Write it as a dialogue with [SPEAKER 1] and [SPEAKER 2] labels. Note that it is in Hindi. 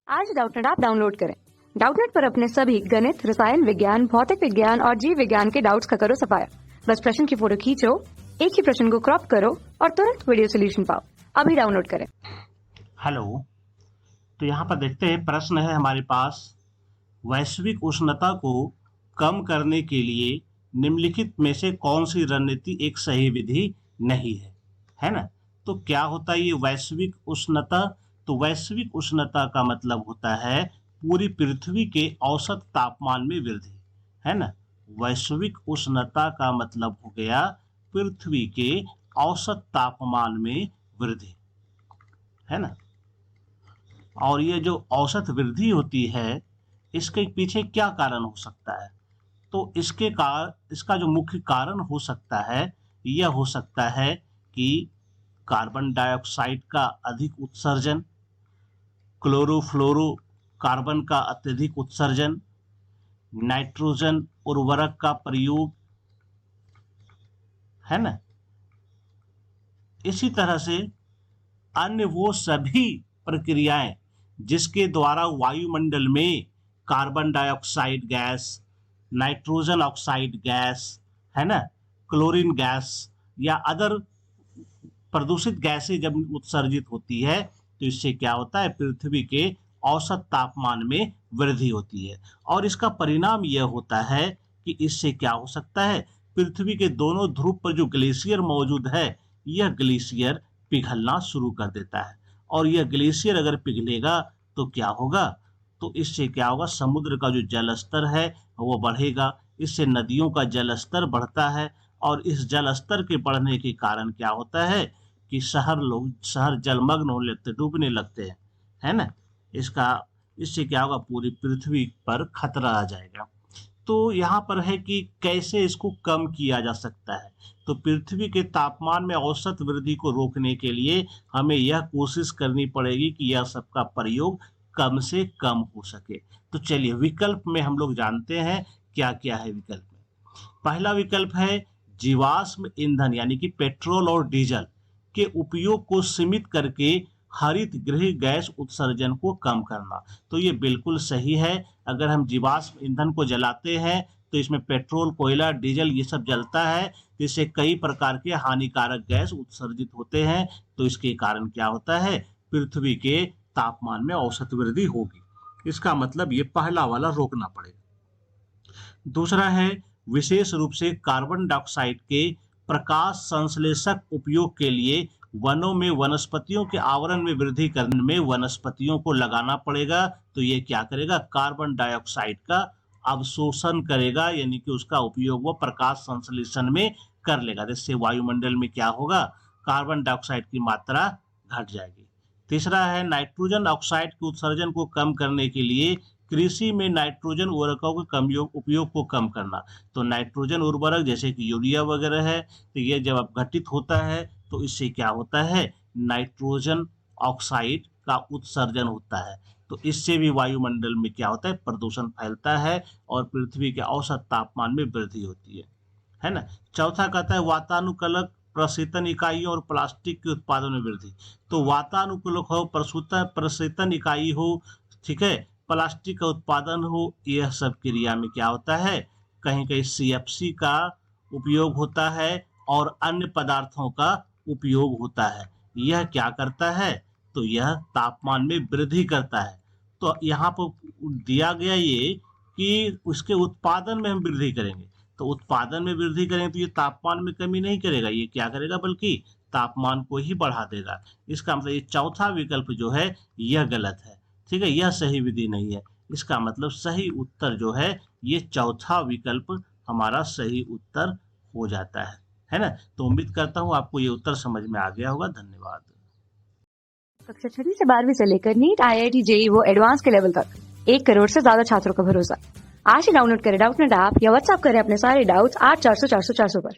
[SPEAKER 1] आज डाउटनेट ऐप डाउनलोड करें। डाउटनेट पर अपने सभी गणित, रसायन विज्ञान, भौतिक विज्ञान और जीव विज्ञान के डाउट्स का करो सफाया। बस प्रश्न की फोटो खींचो, एक ही प्रश्न को क्रॉप करो और तुरंत वीडियो सोल्यूशन पाओ। अभी डाउनलोड करें।
[SPEAKER 2] हेलो, तो यहाँ पर देखते हैं प्रश्न है हमारे पास, वैश्विक उष्णता को कम करने के लिए निम्नलिखित में से कौन सी रणनीति एक सही विधि नहीं है ना। तो क्या होता है ये वैश्विक उष्णता? तो वैश्विक उष्णता का मतलब होता है पूरी पृथ्वी के औसत तापमान में वृद्धि, है ना। वैश्विक उष्णता का मतलब हो गया पृथ्वी के औसत तापमान में वृद्धि, है ना। और ये जो औसत वृद्धि होती है इसके पीछे क्या कारण हो सकता है? तो इसका जो मुख्य कारण हो सकता है यह हो सकता है कि कार्बन डाइऑक्साइड का अधिक उत्सर्जन, क्लोरोफ्लोरोकार्बन का अत्यधिक उत्सर्जन, नाइट्रोजन उर्वरक का प्रयोग, है ना। इसी तरह से अन्य वो सभी प्रक्रियाएं जिसके द्वारा वायुमंडल में carbon dioxide gas, nitrogen oxide gas, है ना, क्लोरीन गैस या अदर प्रदूषित गैसें जब उत्सर्जित होती है तो इससे क्या होता है, पृथ्वी के औसत तापमान में वृद्धि होती है। और इसका परिणाम यह होता है कि इससे क्या हो सकता है, पृथ्वी के दोनों ध्रुव पर जो ग्लेशियर मौजूद है यह ग्लेशियर पिघलना शुरू कर देता है। और यह ग्लेशियर अगर पिघलेगा तो क्या होगा, तो इससे क्या होगा, समुद्र का जो जल स्तर है वो बढ़ेगा। इससे नदियों का जल स्तर बढ़ता है और इस जल स्तर के बढ़ने के कारण क्या होता है कि शहर जलमग्न होने लगते, डूबने लगते हैं, है ना। इससे क्या होगा, पूरी पृथ्वी पर खतरा आ जाएगा। तो यहाँ पर है कि कैसे इसको कम किया जा सकता है। तो पृथ्वी के तापमान में औसत वृद्धि को रोकने के लिए हमें यह कोशिश करनी पड़ेगी कि यह सबका प्रयोग कम से कम हो सके। तो चलिए विकल्प में हम लोग जानते हैं क्या क्या है विकल्प में। पहला विकल्प है जीवाश्म ईंधन यानी कि पेट्रोल और डीजल के उपयोग को सीमित करके हरित गृह गैस उत्सर्जन को कम करना। तो ये बिल्कुल सही है। अगर हम जीवाश्म ईंधन को जलाते हैं तो इसमें पेट्रोल, कोयला, डीजल ये सब जलता है, जिससे कई प्रकार के हानिकारक गैस उत्सर्जित होते हैं। तो इसके कारण क्या होता है, पृथ्वी के तापमान में औसत वृद्धि होगी। इसका मतलब ये पहला वाला रोकना पड़ेगा। दूसरा है विशेष रूप से कार्बन डाइऑक्साइड के प्रकाश संश्लेषक उपयोग के लिए वनों में वनस्पतियों के आवरण में वृद्धि करने में वनस्पतियों को लगाना पड़ेगा। तो ये क्या करेगा, कार्बन डाइऑक्साइड का अवशोषण करेगा, यानी कि उसका उपयोग वो प्रकाश संश्लेषण में कर लेगा, जिससे वायुमंडल में क्या होगा, कार्बन डाइऑक्साइड की मात्रा घट जाएगी। तीसरा है नाइट्रोजन ऑक्साइड के उत्सर्जन को कम करने के लिए कृषि में नाइट्रोजन उर्वरकों के उपयोग को कम करना। तो नाइट्रोजन उर्वरक जैसे कि यूरिया वगैरह है, तो ये जब अपघटित होता है तो इससे क्या होता है, नाइट्रोजन ऑक्साइड का उत्सर्जन होता है। तो इससे भी वायुमंडल में क्या होता है, प्रदूषण फैलता है और पृथ्वी के औसत तापमान में वृद्धि होती है ना। चौथा कहता है वातानुकूलक प्रशीतन इकाइयों और प्लास्टिक के उत्पादन में वृद्धि। तो वातानुकूलक हो, प्रशीतन इकाई हो, ठीक है, प्लास्टिक का उत्पादन हो, यह सब क्रिया में क्या होता है, कहीं कहीं CFC का उपयोग होता है और अन्य पदार्थों का उपयोग होता है। यह क्या करता है, तो यह तापमान में वृद्धि करता है। तो यहाँ पर दिया गया ये कि उसके उत्पादन में हम वृद्धि करेंगे। तो उत्पादन में वृद्धि करेंगे तो ये तापमान में कमी नहीं करेगा, ये क्या करेगा, बल्कि तापमान को ही बढ़ा देगा। इसका मतलब ये चौथा विकल्प जो है यह गलत है, ठीक है, यह सही विधि नहीं है। इसका मतलब सही उत्तर जो है ये चौथा विकल्प हमारा सही उत्तर हो जाता है ना। तो उम्मीद करता हूँ आपको ये उत्तर समझ में आ गया होगा। धन्यवाद।
[SPEAKER 1] कक्षा 6 से 12वीं से लेकर नीट, IIT, JEE वो एडवांस के लेवल तक 1 करोड़ से ज्यादा छात्रों का भरोसा। आज ही डाउनलोड करें डाउटनेट ऐप या व्हाट्सएप करें अपने सारे डाउट्स 8400 400 400 पर।